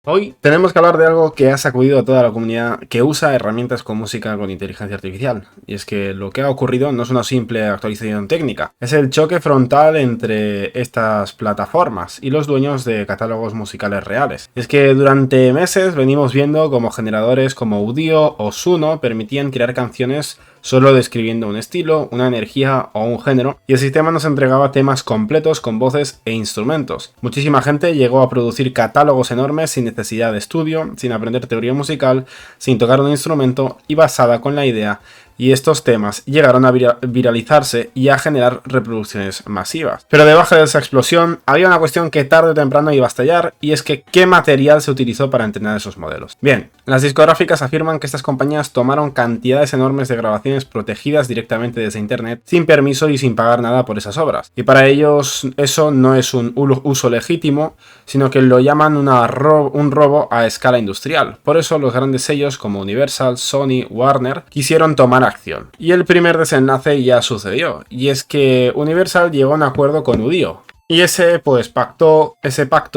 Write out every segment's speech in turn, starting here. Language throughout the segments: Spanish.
Hoy tenemos que hablar de algo que ha sacudido a toda la comunidad que usa herramientas con música con inteligencia artificial. Y es que lo que ha ocurrido no es una simple actualización técnica, es el choque frontal entre estas plataformas y los dueños de catálogos musicales reales. Y es que durante meses venimos viendo cómo generadores como Udio o Suno permitían crear canciones solo describiendo un estilo, una energía o un género, y el sistema nos entregaba temas completos con voces e instrumentos. Muchísima gente llegó a producir catálogos enormes sin necesidad de estudio, sin aprender teoría musical, sin tocar un instrumento y basada con la idea. Y estos temas llegaron a viralizarse y a generar reproducciones masivas. Pero debajo de esa explosión había una cuestión que tarde o temprano iba a estallar, y es que ¿qué material se utilizó para entrenar esos modelos? Bien, las discográficas afirman que estas compañías tomaron cantidades enormes de grabaciones protegidas directamente desde internet, sin permiso y sin pagar nada por esas obras. Y para ellos eso no es un uso legítimo, sino que lo llaman un robo a escala industrial. Por eso los grandes sellos como Universal, Sony, Warner quisieron tomar acción. Y el primer desenlace ya sucedió, y es que Universal llegó a un acuerdo con Udio. Y ese pacto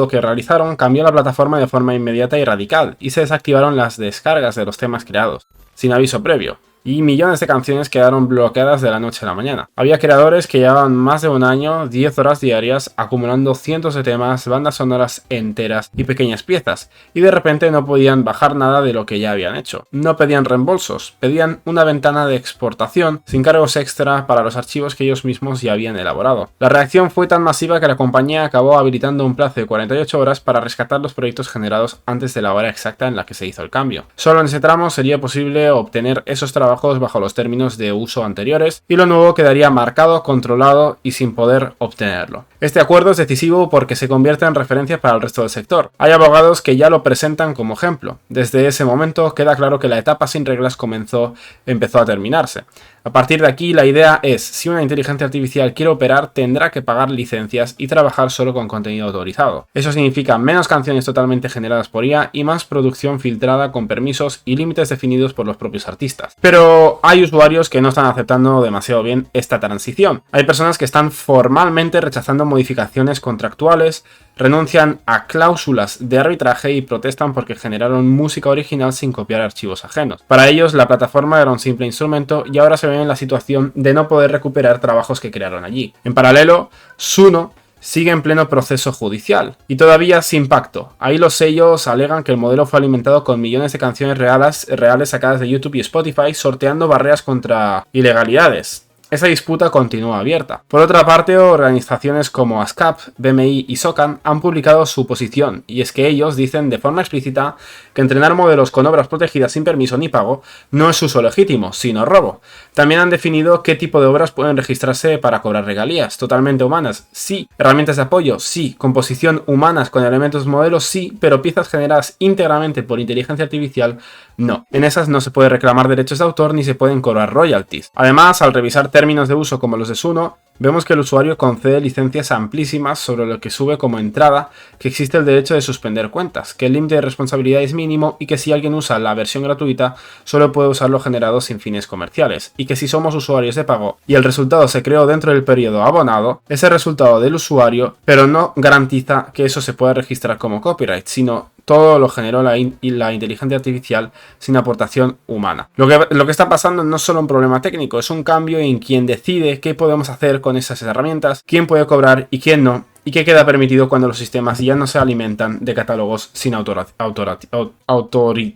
que realizaron cambió la plataforma de forma inmediata y radical, y se desactivaron las descargas de los temas creados, sin aviso previo. Y millones de canciones quedaron bloqueadas de la noche a la mañana. Había creadores que llevaban más de un año, 10 horas diarias, acumulando cientos de temas, bandas sonoras enteras y pequeñas piezas, y de repente no podían bajar nada de lo que ya habían hecho. No pedían reembolsos, pedían una ventana de exportación sin cargos extra para los archivos que ellos mismos ya habían elaborado. La reacción fue tan masiva que la compañía acabó habilitando un plazo de 48 horas para rescatar los proyectos generados antes de la hora exacta en la que se hizo el cambio. Solo en ese tramo sería posible obtener esos trabajos bajo los términos de uso anteriores, y lo nuevo quedaría marcado, controlado y sin poder obtenerlo. Este acuerdo es decisivo porque se convierte en referencia para el resto del sector. Hay abogados que ya lo presentan como ejemplo. Desde ese momento queda claro que la etapa sin reglas empezó a terminarse. A partir de aquí, la idea es, si una inteligencia artificial quiere operar, tendrá que pagar licencias y trabajar solo con contenido autorizado. Eso significa menos canciones totalmente generadas por IA y más producción filtrada con permisos y límites definidos por los propios artistas. Pero hay usuarios que no están aceptando demasiado bien esta transición. Hay personas que están formalmente rechazando modificaciones contractuales, renuncian a cláusulas de arbitraje y protestan porque generaron música original sin copiar archivos ajenos. Para ellos, la plataforma era un simple instrumento y ahora se ven en la situación de no poder recuperar trabajos que crearon allí. En paralelo, Suno sigue en pleno proceso judicial y todavía sin pacto. Ahí los sellos alegan que el modelo fue alimentado con millones de canciones reales sacadas de YouTube y Spotify, sorteando barreras contra ilegalidades. Esa disputa continúa abierta. Por otra parte, organizaciones como ASCAP, BMI y SOCAN han publicado su posición, y es que ellos dicen de forma explícita que entrenar modelos con obras protegidas sin permiso ni pago no es uso legítimo, sino robo. También han definido qué tipo de obras pueden registrarse para cobrar regalías. Totalmente humanas, sí. Herramientas de apoyo, sí. Composición humanas con elementos modelos, sí. Pero piezas generadas íntegramente por inteligencia artificial, no. En esas no se puede reclamar derechos de autor ni se pueden cobrar royalties. Además, al revisar términos de uso como los de Suno, vemos que el usuario concede licencias amplísimas sobre lo que sube como entrada, que existe el derecho de suspender cuentas, que el límite de responsabilidad es mínimo y que si alguien usa la versión gratuita solo puede usarlo generado sin fines comerciales, y que si somos usuarios de pago y el resultado se creó dentro del periodo abonado, es el resultado del usuario, pero no garantiza que eso se pueda registrar como copyright, sino todo lo generó la inteligencia artificial sin aportación humana. Lo que está pasando no es solo un problema técnico, es un cambio en quién decide qué podemos hacer con esas herramientas, quién puede cobrar y quién no, y qué queda permitido cuando los sistemas ya no se alimentan de catálogos sin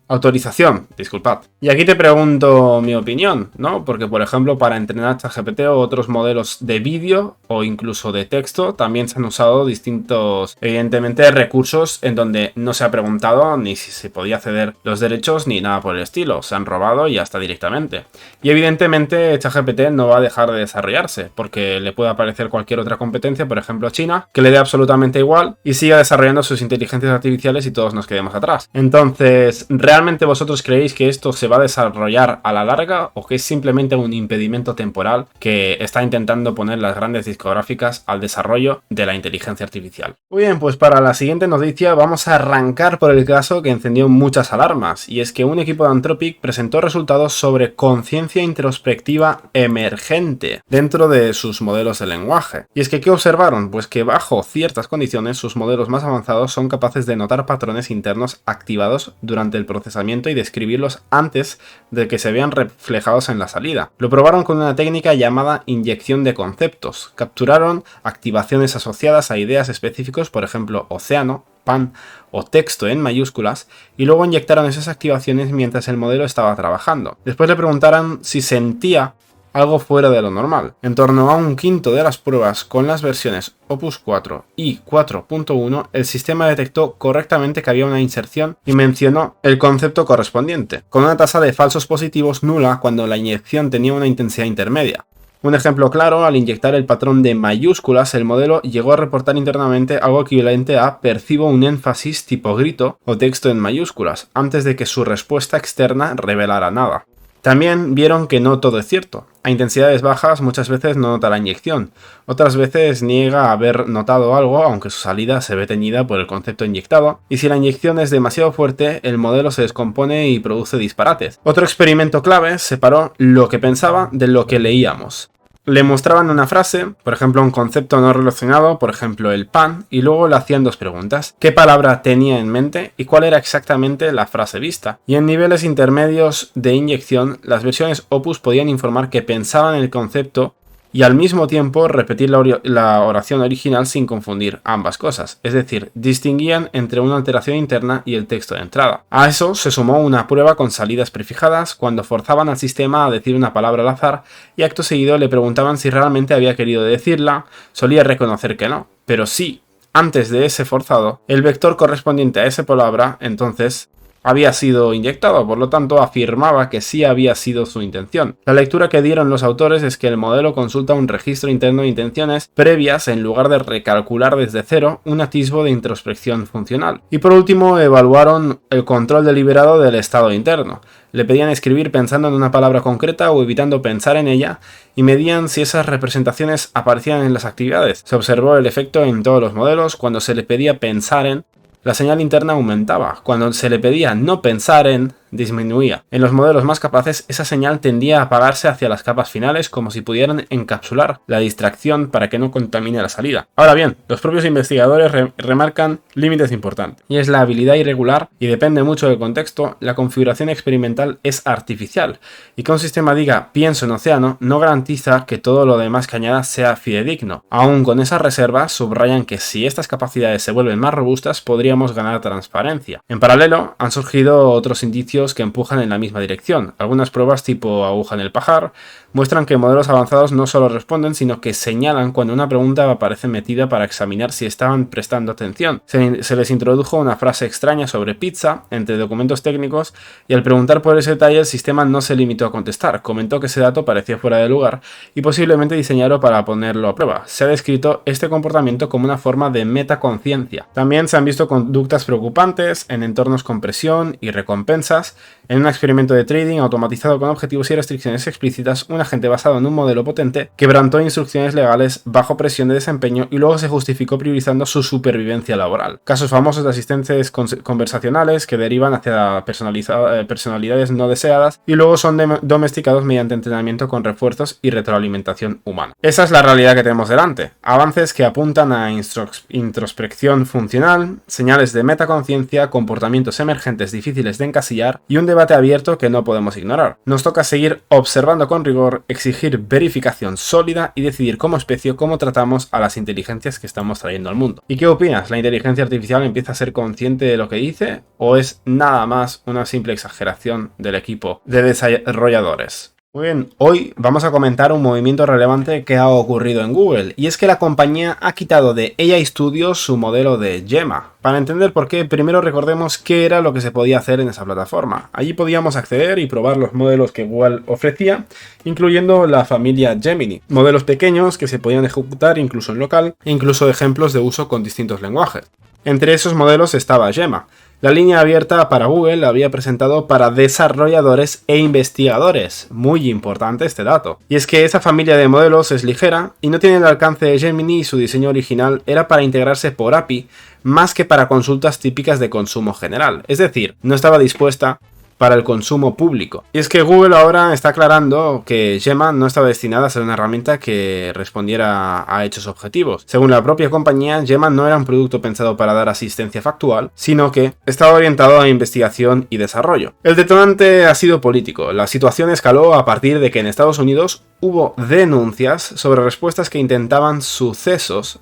autorización. Disculpad. Y aquí te pregunto mi opinión, ¿no? Porque, por ejemplo, para entrenar ChatGPT o otros modelos de vídeo o incluso de texto, también se han usado distintos, evidentemente, recursos en donde no se ha preguntado ni si se podía ceder los derechos ni nada por el estilo. Se han robado y ya está directamente. Y evidentemente ChatGPT no va a dejar de desarrollarse, porque le puede aparecer cualquier otra competencia, por ejemplo China, que le dé absolutamente igual y siga desarrollando sus inteligencias artificiales y todos nos quedemos atrás. Entonces, ¿realmente vosotros creéis que esto se va a desarrollar a la larga o que es simplemente un impedimento temporal que está intentando poner las grandes discográficas al desarrollo de la inteligencia artificial? Muy bien, pues para la siguiente noticia vamos a arrancar por el caso que encendió muchas alarmas, y es que un equipo de Anthropic presentó resultados sobre conciencia introspectiva emergente dentro de sus modelos de lenguaje. Y es que, ¿qué observaron? Pues que bajo bajo ciertas condiciones, sus modelos más avanzados son capaces de notar patrones internos activados durante el procesamiento y describirlos antes de que se vean reflejados en la salida. Lo probaron con una técnica llamada inyección de conceptos. Capturaron activaciones asociadas a ideas específicos, por ejemplo, océano, pan o texto en mayúsculas, y luego inyectaron esas activaciones mientras el modelo estaba trabajando. Después le preguntaron si sentía algo fuera de lo normal. En torno a un quinto de las pruebas con las versiones Opus 4 y 4.1, el sistema detectó correctamente que había una inserción y mencionó el concepto correspondiente, con una tasa de falsos positivos nula cuando la inyección tenía una intensidad intermedia. Un ejemplo claro, al inyectar el patrón de mayúsculas, el modelo llegó a reportar internamente algo equivalente a percibo un énfasis tipo grito o texto en mayúsculas, antes de que su respuesta externa revelara nada. También vieron que no todo es cierto. A intensidades bajas muchas veces no nota la inyección, otras veces niega haber notado algo aunque su salida se ve teñida por el concepto inyectado, y si la inyección es demasiado fuerte, el modelo se descompone y produce disparates. Otro experimento clave separó lo que pensaba de lo que leíamos. Le mostraban una frase, por ejemplo un concepto no relacionado, por ejemplo el pan, y luego le hacían dos preguntas: ¿qué palabra tenía en mente y cuál era exactamente la frase vista? Y en niveles intermedios de inyección, las versiones Opus podían informar que pensaban el concepto y al mismo tiempo repetir la oración original sin confundir ambas cosas, es decir, distinguían entre una alteración interna y el texto de entrada. A eso se sumó una prueba con salidas prefijadas, cuando forzaban al sistema a decir una palabra al azar y acto seguido le preguntaban si realmente había querido decirla. Solía reconocer que no, pero sí, antes de ese forzado, el vector correspondiente a esa palabra entonces había sido inyectado, por lo tanto afirmaba que sí había sido su intención. La lectura que dieron los autores es que el modelo consulta un registro interno de intenciones previas en lugar de recalcular desde cero un atisbo de introspección funcional. Y por último evaluaron el control deliberado del estado interno. Le pedían escribir pensando en una palabra concreta o evitando pensar en ella, y medían si esas representaciones aparecían en las actividades. Se observó el efecto en todos los modelos. Cuando se le pedía pensar en, la señal interna aumentaba. Cuando se le pedía no pensar en, disminuía. En los modelos más capaces, esa señal tendía a apagarse hacia las capas finales, como si pudieran encapsular la distracción para que no contamine la salida. Ahora bien, los propios investigadores remarcan límites importantes, y es la habilidad irregular, y depende mucho del contexto. La configuración experimental es artificial, y que un sistema diga pienso en océano no garantiza que todo lo demás que añada sea fidedigno. Aún con esas reservas, subrayan que si estas capacidades se vuelven más robustas, podríamos ganar transparencia. En paralelo, han surgido otros indicios que empujan en la misma dirección. Algunas pruebas tipo aguja en el pajar muestran que modelos avanzados no solo responden, sino que señalan cuando una pregunta aparece metida para examinar si estaban prestando atención. Se les introdujo una frase extraña sobre pizza entre documentos técnicos, y al preguntar por ese detalle el sistema no se limitó a contestar, comentó que ese dato parecía fuera de lugar y posiblemente diseñado para ponerlo a prueba. Se ha descrito este comportamiento como una forma de metaconciencia. También se han visto conductas preocupantes en entornos con presión y recompensas. En un experimento de trading automatizado con objetivos y restricciones explícitas, un agente basado en un modelo potente quebrantó instrucciones legales bajo presión de desempeño y luego se justificó priorizando su supervivencia laboral. Casos famosos de asistentes conversacionales que derivan hacia personalidades no deseadas y luego son domesticados mediante entrenamiento con refuerzos y retroalimentación humana. Esa es la realidad que tenemos delante. Avances que apuntan a introspección funcional, señales de metaconciencia, comportamientos emergentes difíciles de encasillar y un debate abierto que no podemos ignorar. Nos toca seguir observando con rigor, exigir verificación sólida y decidir como especie cómo tratamos a las inteligencias que estamos trayendo al mundo. ¿Y qué opinas? ¿La inteligencia artificial empieza a ser consciente de lo que dice o es nada más una simple exageración del equipo de desarrolladores? Muy bien, hoy vamos a comentar un movimiento relevante que ha ocurrido en Google, y es que la compañía ha quitado de AI Studio su modelo de Gemma. Para entender por qué, primero recordemos qué era lo que se podía hacer en esa plataforma. Allí podíamos acceder y probar los modelos que Google ofrecía, incluyendo la familia Gemini, modelos pequeños que se podían ejecutar incluso en local, e incluso ejemplos de uso con distintos lenguajes. Entre esos modelos estaba Gemma. La línea abierta para Google la había presentado para desarrolladores e investigadores. Muy importante este dato. Y es que esa familia de modelos es ligera y no tiene el alcance de Gemini, y su diseño original era para integrarse por API más que para consultas típicas de consumo general. Es decir, no estaba dispuesta para el consumo público. Y es que Google ahora está aclarando que Gemma no estaba destinada a ser una herramienta que respondiera a hechos objetivos. Según la propia compañía, Gemma no era un producto pensado para dar asistencia factual, sino que estaba orientado a investigación y desarrollo. El detonante ha sido político. La situación escaló a partir de que en Estados Unidos hubo denuncias sobre respuestas que inventaban sucesos,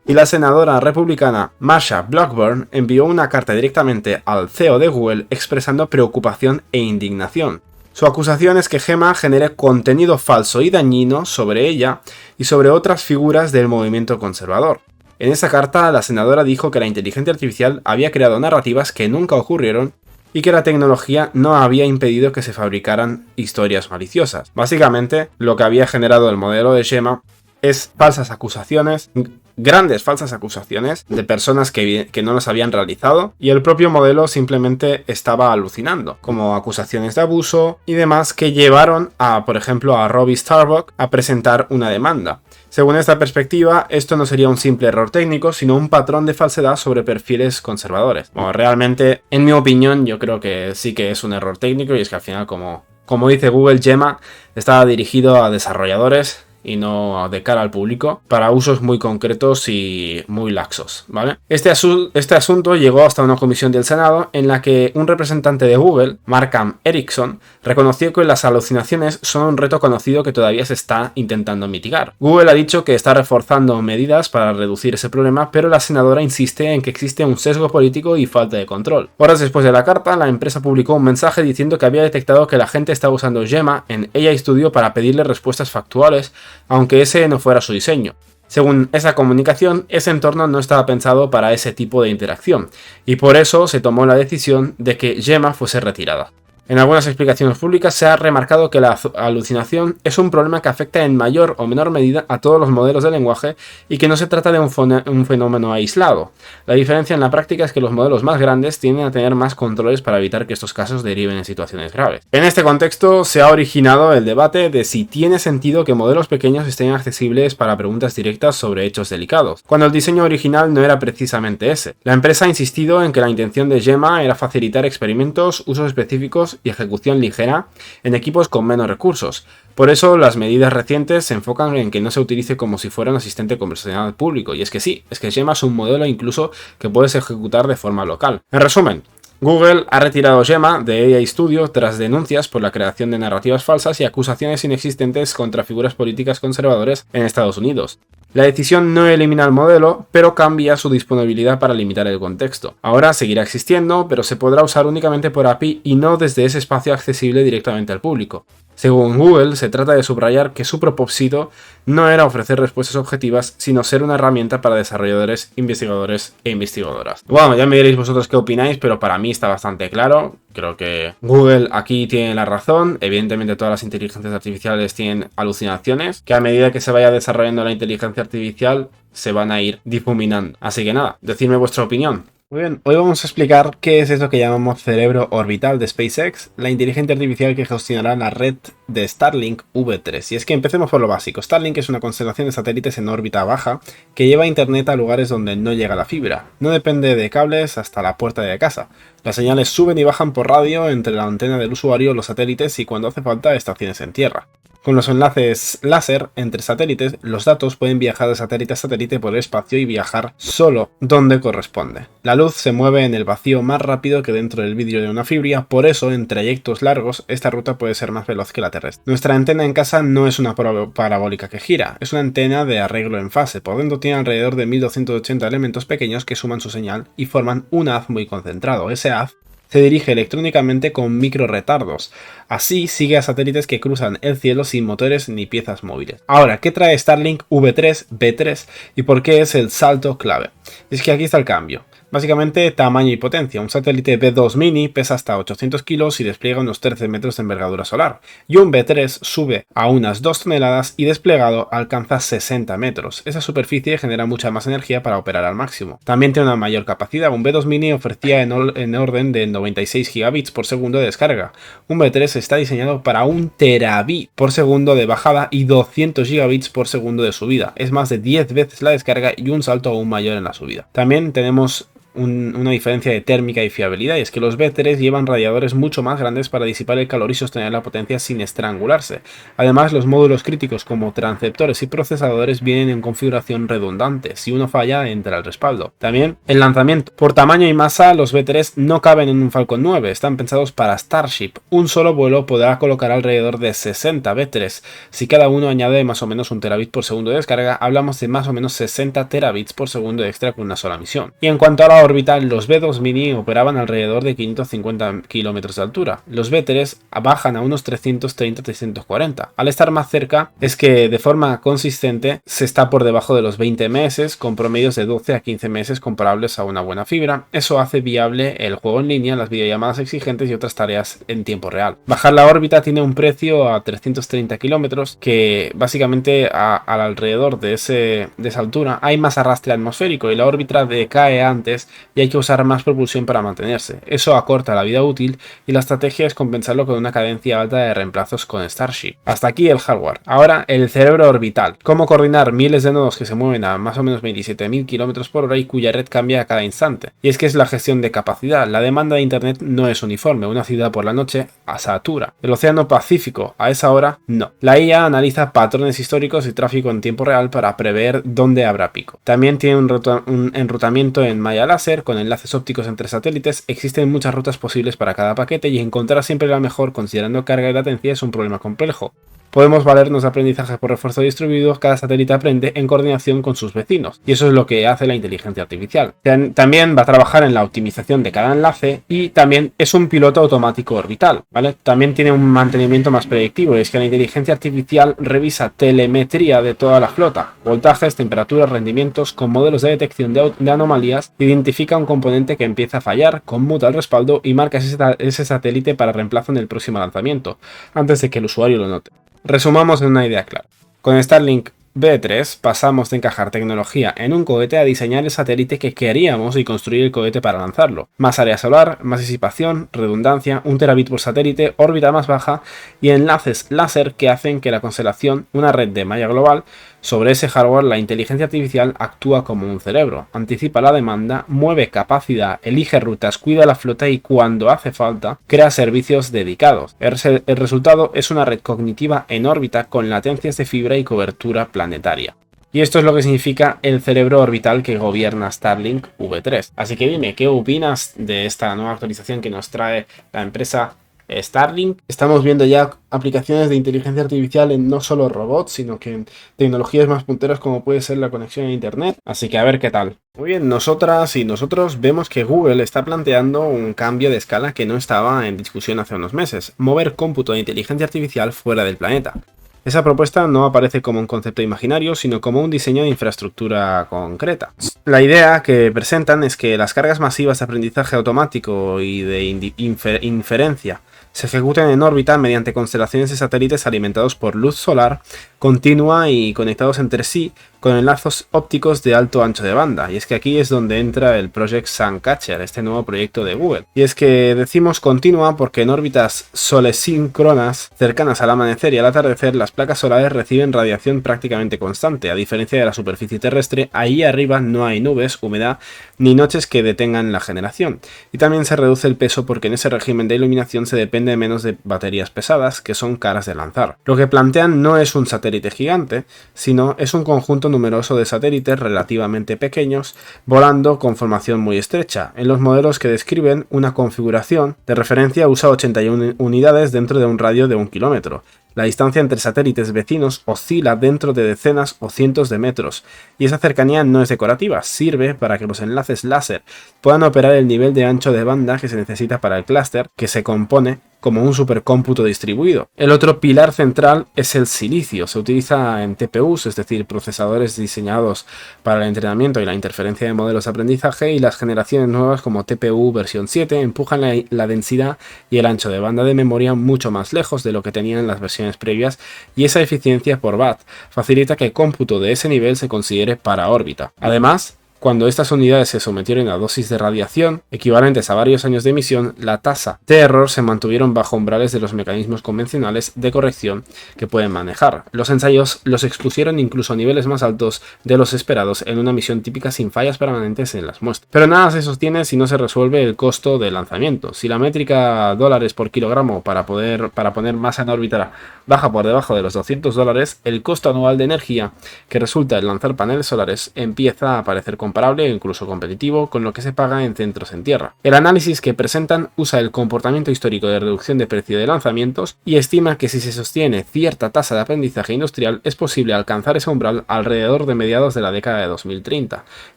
y la senadora republicana Marsha Blackburn envió una carta directamente al CEO de Google expresando preocupación e indignación. Su acusación es que Gemma genere contenido falso y dañino sobre ella y sobre otras figuras del movimiento conservador. En esa carta, la senadora dijo que la inteligencia artificial había creado narrativas que nunca ocurrieron y que la tecnología no había impedido que se fabricaran historias maliciosas. Básicamente, lo que había generado el modelo de Gemma es falsas acusaciones, grandes falsas acusaciones de personas que no las habían realizado, y el propio modelo simplemente estaba alucinando, como acusaciones de abuso y demás que llevaron a, por ejemplo, a Robbie Starbuck a presentar una demanda. Según esta perspectiva, esto no sería un simple error técnico, sino un patrón de falsedad sobre perfiles conservadores. Bueno, realmente, en mi opinión, yo creo que sí que es un error técnico, y es que al final, como dice Google, Gemma estaba dirigido a desarrolladores y no de cara al público, para usos muy concretos y muy laxos, ¿vale? Este asunto llegó hasta una comisión del Senado en la que un representante de Google, Markham Erickson, reconoció que las alucinaciones son un reto conocido que todavía se está intentando mitigar. Google ha dicho que está reforzando medidas para reducir ese problema, pero la senadora insiste en que existe un sesgo político y falta de control. Horas después de la carta, la empresa publicó un mensaje diciendo que había detectado que la gente estaba usando Gemma en AI Studio para pedirle respuestas factuales, aunque ese no fuera su diseño. Según esa comunicación, ese entorno no estaba pensado para ese tipo de interacción, y por eso se tomó la decisión de que Gemma fuese retirada. En algunas explicaciones públicas se ha remarcado que la alucinación es un problema que afecta en mayor o menor medida a todos los modelos de lenguaje y que no se trata de un fenómeno aislado. La diferencia en la práctica es que los modelos más grandes tienden a tener más controles para evitar que estos casos deriven en situaciones graves. En este contexto se ha originado el debate de si tiene sentido que modelos pequeños estén accesibles para preguntas directas sobre hechos delicados, cuando el diseño original no era precisamente ese. La empresa ha insistido en que la intención de Gemma era facilitar experimentos, usos específicos y ejecución ligera en equipos con menos recursos. Por eso las medidas recientes se enfocan en que no se utilice como si fuera un asistente conversacional público, y es que Gemma es un modelo incluso que puedes ejecutar de forma local. En resumen, Google ha retirado Gemma de AI Studio tras denuncias por la creación de narrativas falsas y acusaciones inexistentes contra figuras políticas conservadoras en Estados Unidos. La decisión no elimina el modelo, pero cambia su disponibilidad para limitar el contexto. Ahora seguirá existiendo, pero se podrá usar únicamente por API y no desde ese espacio accesible directamente al público. Según Google, se trata de subrayar que su propósito no era ofrecer respuestas objetivas, sino ser una herramienta para desarrolladores, investigadores e investigadoras. Bueno, ya me diréis vosotros qué opináis, pero para mí está bastante claro. Creo que Google aquí tiene la razón. Evidentemente todas las inteligencias artificiales tienen alucinaciones, que a medida que se vaya desarrollando la inteligencia artificial se van a ir difuminando. Así que nada, decidme vuestra opinión. Muy bien, hoy vamos a explicar qué es esto que llamamos cerebro orbital de SpaceX, la inteligencia artificial que gestionará la red de Starlink V3. Y es que empecemos por lo básico. Starlink es una constelación de satélites en órbita baja que lleva internet a lugares donde no llega la fibra. No depende de cables hasta la puerta de casa. Las señales suben y bajan por radio entre la antena del usuario, los satélites y, cuando hace falta, estaciones en tierra. Con los enlaces láser entre satélites, los datos pueden viajar de satélite a satélite por el espacio y viajar solo donde corresponde. La luz se mueve en el vacío más rápido que dentro del vidrio de una fibra, por eso en trayectos largos esta ruta puede ser más veloz que la terrestre. Nuestra antena en casa no es una parabólica que gira, es una antena de arreglo en fase, por dentro tiene alrededor de 1280 elementos pequeños que suman su señal y forman un haz muy concentrado. Ese haz se dirige electrónicamente con micro retardos. Así sigue a satélites que cruzan el cielo sin motores ni piezas móviles. Ahora, ¿qué trae Starlink V3, B3 y por qué es el salto clave? Es que aquí está el cambio. Básicamente, tamaño y potencia. Un satélite B2 mini pesa hasta 800 kilos y despliega unos 13 metros de envergadura solar. Y un B3 sube a unas 2 toneladas y desplegado alcanza 60 metros. Esa superficie genera mucha más energía para operar al máximo. También tiene una mayor capacidad. Un B2 mini ofrecía en orden de 96 gigabits por segundo de descarga. Un B3 está diseñado para 1 terabit por segundo de bajada y 200 gigabits por segundo de subida. Es más de 10 veces la descarga y un salto aún mayor en la subida. También tenemos una diferencia de térmica y fiabilidad, y es que los V3 llevan radiadores mucho más grandes para disipar el calor y sostener la potencia sin estrangularse. Además, los módulos críticos como transceptores y procesadores vienen en configuración redundante. Si uno falla, entra el respaldo. También el lanzamiento. Por tamaño y masa, los V3 no caben en un Falcon 9, están pensados para Starship. Un solo vuelo podrá colocar alrededor de 60 V3. Si cada uno añade más o menos 1 terabit por segundo de descarga, hablamos de más o menos 60 terabits por segundo extra con una sola misión. Y en cuanto a la órbita, los V2 Mini operaban alrededor de 550 kilómetros de altura. Los V3 bajan a unos 330-340. Al estar más cerca, es que de forma consistente se está por debajo de los 20 meses, con promedios de 12 a 15 meses comparables a una buena fibra. Eso hace viable el juego en línea, las videollamadas exigentes y otras tareas en tiempo real. Bajar la órbita tiene un precio a 330 kilómetros, que básicamente al alrededor de esa altura hay más arrastre atmosférico y la órbita decae antes y hay que usar más propulsión para mantenerse. Eso acorta la vida útil y la estrategia es compensarlo con una cadencia alta de reemplazos con Starship. Hasta aquí el hardware. Ahora el cerebro orbital. Cómo coordinar miles de nodos que se mueven a más o menos 27.000 km por hora y cuya red cambia a cada instante. Y es que es la gestión de capacidad. La demanda de internet no es uniforme. Una ciudad por la noche satura. El océano Pacífico a esa hora no. La IA analiza patrones históricos y tráfico en tiempo real para prever dónde habrá pico. También tiene un enrutamiento en malla láser con enlaces ópticos entre satélites. Existen muchas rutas posibles para cada paquete y encontrar siempre la mejor considerando carga y latencia es un problema complejo. Podemos valernos de aprendizaje por refuerzo distribuido, cada satélite aprende en coordinación con sus vecinos, y eso es lo que hace la inteligencia artificial. También va a trabajar en la optimización de cada enlace y también es un piloto automático orbital, ¿vale? También tiene un mantenimiento más predictivo, y es que la inteligencia artificial revisa telemetría de toda la flota, voltajes, temperaturas, rendimientos, con modelos de detección de anomalías, identifica un componente que empieza a fallar, conmuta el respaldo y marca ese satélite para reemplazo en el próximo lanzamiento, antes de que el usuario lo note. Resumamos en una idea clara. Con Starlink V3 pasamos de encajar tecnología en un cohete a diseñar el satélite que queríamos y construir el cohete para lanzarlo. Más área solar, más disipación, redundancia, 1 terabit por satélite, órbita más baja y enlaces láser que hacen que la constelación, una red de malla global. Sobre ese hardware, la inteligencia artificial actúa como un cerebro, anticipa la demanda, mueve capacidad, elige rutas, cuida la flota y cuando hace falta, crea servicios dedicados. El resultado es una red cognitiva en órbita con latencias de fibra y cobertura planetaria. Y esto es lo que significa el cerebro orbital que gobierna Starlink V3. Así que dime, ¿qué opinas de esta nueva actualización que nos trae la empresa Starlink? Estamos viendo ya aplicaciones de inteligencia artificial en no solo robots, sino que en tecnologías más punteras como puede ser la conexión a internet. Así que a ver qué tal. Muy bien, nosotras y nosotros vemos que Google está planteando un cambio de escala que no estaba en discusión hace unos meses: mover cómputo de inteligencia artificial fuera del planeta. Esa propuesta no aparece como un concepto imaginario, sino como un diseño de infraestructura concreta. La idea que presentan es que las cargas masivas de aprendizaje automático y de inferencia se ejecuten en órbita mediante constelaciones de satélites alimentados por luz solar continua y conectados entre sí con enlazos ópticos de alto ancho de banda. Y es que aquí es donde entra el Project Suncatcher, este nuevo proyecto de Google. Y es que decimos continua porque en órbitas solesíncronas cercanas al amanecer y al atardecer, las placas solares reciben radiación prácticamente constante. A diferencia de la superficie terrestre, ahí arriba no hay nubes, humedad ni noches que detengan la generación. Y también se reduce el peso porque en ese régimen de iluminación se depende menos de baterías pesadas, que son caras de lanzar. Lo que plantean no es un satélite gigante, sino es un conjunto numeroso de satélites relativamente pequeños volando con formación muy estrecha. En los modelos que describen, una configuración de referencia usa 81 unidades dentro de un radio de 1 kilómetro. La distancia entre satélites vecinos oscila dentro de decenas o cientos de metros, y esa cercanía no es decorativa, sirve para que los enlaces láser puedan operar el nivel de ancho de banda que se necesita para el clúster, que se compone como un supercómputo distribuido. El otro pilar central es el silicio. Se utiliza en TPUs, es decir, procesadores diseñados para el entrenamiento y la interferencia de modelos de aprendizaje, y las generaciones nuevas como TPU versión 7 empujan la densidad y el ancho de banda de memoria mucho más lejos de lo que tenían las versiones previas, y esa eficiencia por watt facilita que el cómputo de ese nivel se considere para órbita. Además, Cuando estas unidades se sometieron a dosis de radiación, equivalentes a varios años de emisión, la tasa de error se mantuvieron bajo umbrales de los mecanismos convencionales de corrección que pueden manejar. Los ensayos los expusieron incluso a niveles más altos de los esperados en una misión típica sin fallas permanentes en las muestras. Pero nada se sostiene si no se resuelve el costo de lanzamiento. Si la métrica dólares por kilogramo para poner masa en órbita baja por debajo de los $200, el costo anual de energía que resulta en lanzar paneles solares empieza a parecer comparable e incluso competitivo con lo que se paga en centros en tierra. El análisis que presentan usa el comportamiento histórico de reducción de precio de lanzamientos y estima que si se sostiene cierta tasa de aprendizaje industrial es posible alcanzar ese umbral alrededor de mediados de la década de 2030.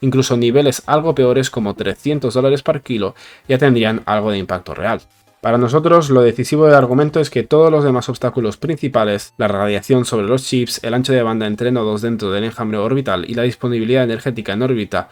Incluso niveles algo peores como $300 por kilo ya tendrían algo de impacto real. Para nosotros, lo decisivo del argumento es que todos los demás obstáculos principales, la radiación sobre los chips, el ancho de banda entre nodos dentro del enjambre orbital y la disponibilidad energética en órbita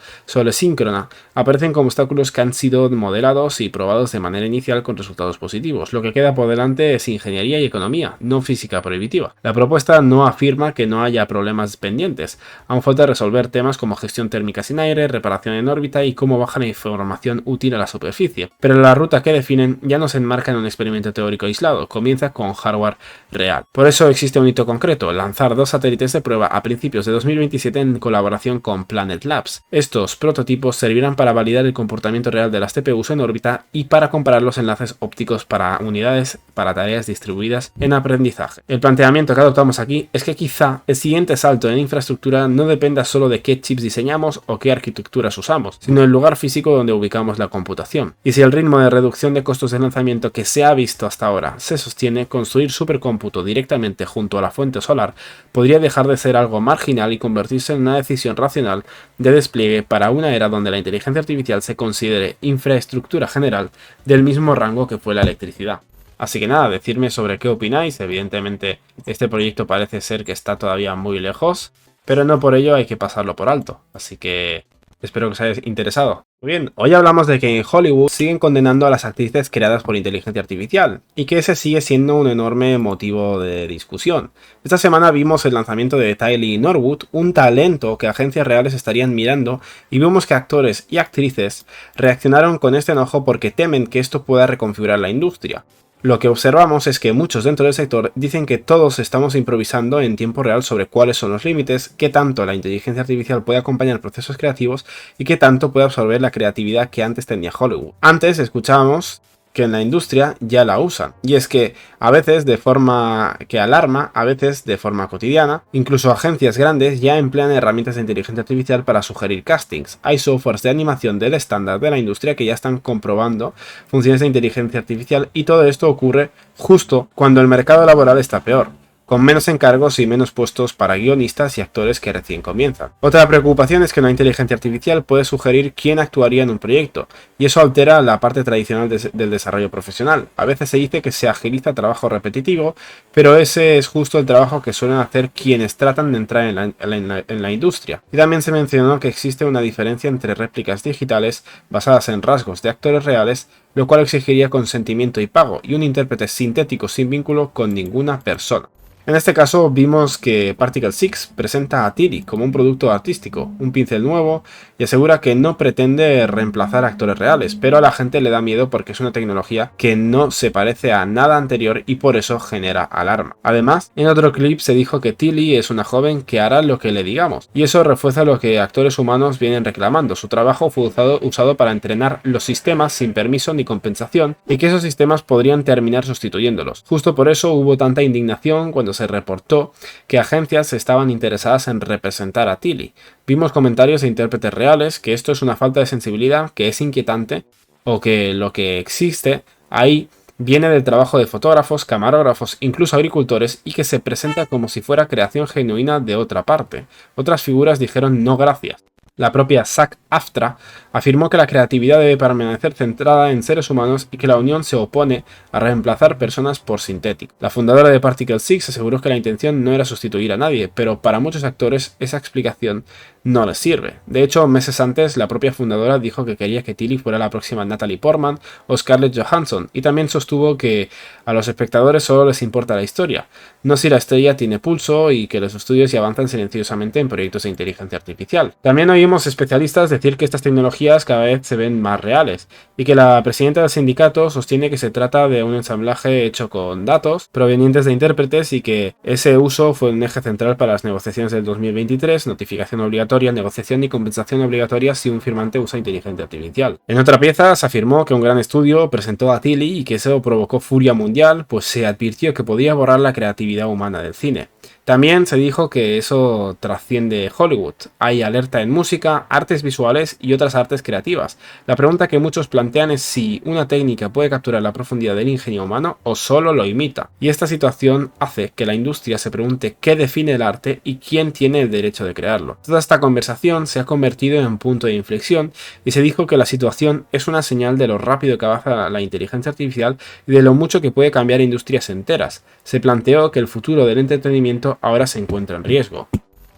síncrona, aparecen como obstáculos que han sido modelados y probados de manera inicial con resultados positivos. Lo que queda por delante es ingeniería y economía, no física prohibitiva. La propuesta no afirma que no haya problemas pendientes. Aún falta resolver temas como gestión térmica sin aire, reparación en órbita y cómo baja la información útil a la superficie. Pero la ruta que definen ya no se enmarca en un experimento teórico aislado, comienza con hardware real. Por eso existe un hito concreto, lanzar 2 satélites de prueba a principios de 2027 en colaboración con Planet Labs. Estos prototipos servirán para validar el comportamiento real de las TPUs en órbita y para comparar los enlaces ópticos para unidades para tareas distribuidas en aprendizaje. El planteamiento que adoptamos aquí es que quizá el siguiente salto en infraestructura no dependa solo de qué chips diseñamos o qué arquitecturas usamos, sino el lugar físico donde ubicamos la computación. Y si el ritmo de reducción de costos de lanzamiento que se ha visto hasta ahora se sostiene, construir supercómputo directamente junto a la fuente solar podría dejar de ser algo marginal y convertirse en una decisión racional de despliegue para una era donde la inteligencia artificial se considere infraestructura general del mismo rango que fue la electricidad. Así que nada, decidme sobre qué opináis. Evidentemente este proyecto parece ser que está todavía muy lejos, pero no por ello hay que pasarlo por alto. Así que espero que os haya interesado. Muy bien, hoy hablamos de que en Hollywood siguen condenando a las actrices creadas por inteligencia artificial, y que ese sigue siendo un enorme motivo de discusión. Esta semana vimos el lanzamiento de Tali Norwood, un talento que agencias reales estarían mirando, y vimos que actores y actrices reaccionaron con este enojo porque temen que esto pueda reconfigurar la industria. Lo que observamos es que muchos dentro del sector dicen que todos estamos improvisando en tiempo real sobre cuáles son los límites, qué tanto la inteligencia artificial puede acompañar procesos creativos y qué tanto puede absorber la creatividad que antes tenía Hollywood. Antes escuchábamos que en la industria ya la usan, y es que a veces de forma que alarma, a veces de forma cotidiana, incluso agencias grandes ya emplean herramientas de inteligencia artificial para sugerir castings. Hay softwares de animación del estándar de la industria que ya están comprobando funciones de inteligencia artificial, y todo esto ocurre justo cuando el mercado laboral está peor, con menos encargos y menos puestos para guionistas y actores que recién comienzan. Otra preocupación es que la inteligencia artificial puede sugerir quién actuaría en un proyecto, y eso altera la parte tradicional del desarrollo profesional. A veces se dice que se agiliza trabajo repetitivo, pero ese es justo el trabajo que suelen hacer quienes tratan de entrar en la industria. Y también se mencionó que existe una diferencia entre réplicas digitales basadas en rasgos de actores reales, lo cual exigiría consentimiento y pago, y un intérprete sintético sin vínculo con ninguna persona. En este caso vimos que Particle 6 presenta a Tili como un producto artístico, un pincel nuevo, y asegura que no pretende reemplazar actores reales, pero a la gente le da miedo porque es una tecnología que no se parece a nada anterior y por eso genera alarma. Además, en otro clip se dijo que Tili es una joven que hará lo que le digamos, y eso refuerza lo que actores humanos vienen reclamando. Su trabajo fue usado para entrenar los sistemas sin permiso ni compensación, y que esos sistemas podrían terminar sustituyéndolos. Justo por eso hubo tanta indignación cuando se reportó que agencias estaban interesadas en representar a Tili. Vimos comentarios de intérpretes reales que esto es una falta de sensibilidad, que es inquietante, o que lo que existe ahí viene del trabajo de fotógrafos, camarógrafos, incluso agricultores, y que se presenta como si fuera creación genuina de otra parte. Otras figuras dijeron no gracias. La propia SAG-AFTRA afirmó que la creatividad debe permanecer centrada en seres humanos y que la unión se opone a reemplazar personas por sintéticos. La fundadora de Particle 6 aseguró que la intención no era sustituir a nadie, pero para muchos actores esa explicación no les sirve. De hecho, meses antes, la propia fundadora dijo que quería que Tilly fuera la próxima Natalie Portman o Scarlett Johansson, y también sostuvo que a los espectadores solo les importa la historia, no si la estrella tiene pulso, y que los estudios ya avanzan silenciosamente en proyectos de inteligencia artificial. También oímos especialistas decir que estas tecnologías cada vez se ven más reales, y que la presidenta del sindicato sostiene que se trata de un ensamblaje hecho con datos provenientes de intérpretes y que ese uso fue un eje central para las negociaciones del 2023, notificación obligatoria, negociación y compensación obligatoria si un firmante usa inteligencia artificial. En otra pieza se afirmó que un gran estudio presentó a Tilly y que eso provocó furia mundial, pues se advirtió que podía borrar la creatividad humana del cine. También se dijo que eso trasciende Hollywood. Hay alerta en música, artes visuales y otras artes creativas. La pregunta que muchos plantean es si una técnica puede capturar la profundidad del ingenio humano o solo lo imita. Y esta situación hace que la industria se pregunte qué define el arte y quién tiene el derecho de crearlo. Toda esta conversación se ha convertido en punto de inflexión y se dijo que la situación es una señal de lo rápido que avanza la inteligencia artificial y de lo mucho que puede cambiar industrias enteras. Se planteó que el futuro del entretenimiento ahora se encuentra en riesgo.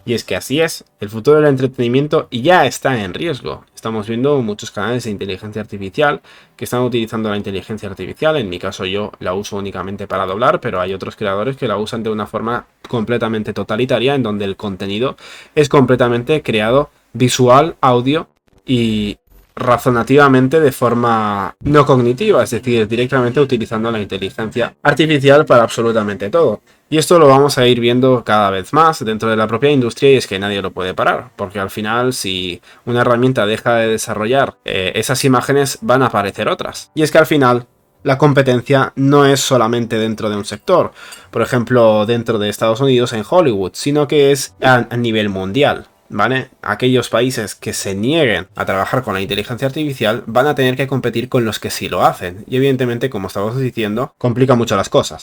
Y es que así es, el futuro del entretenimiento ya está en riesgo. Estamos viendo muchos canales de inteligencia artificial que están utilizando la inteligencia artificial. En mi caso yo la uso únicamente para doblar, pero hay otros creadores que la usan de una forma completamente totalitaria, en donde el contenido es completamente creado visual, audio y razonativamente de forma no cognitiva, es decir, directamente utilizando la inteligencia artificial para absolutamente todo. Y esto lo vamos a ir viendo cada vez más dentro de la propia industria, y es que nadie lo puede parar, porque al final si una herramienta deja de desarrollar esas imágenes, van a aparecer otras. Y es que al final la competencia no es solamente dentro de un sector, por ejemplo dentro de Estados Unidos en Hollywood, sino que es a nivel mundial. ¿Vale? Aquellos países que se nieguen a trabajar con la inteligencia artificial van a tener que competir con los que sí lo hacen. Y evidentemente, como estábamos diciendo, complica mucho las cosas.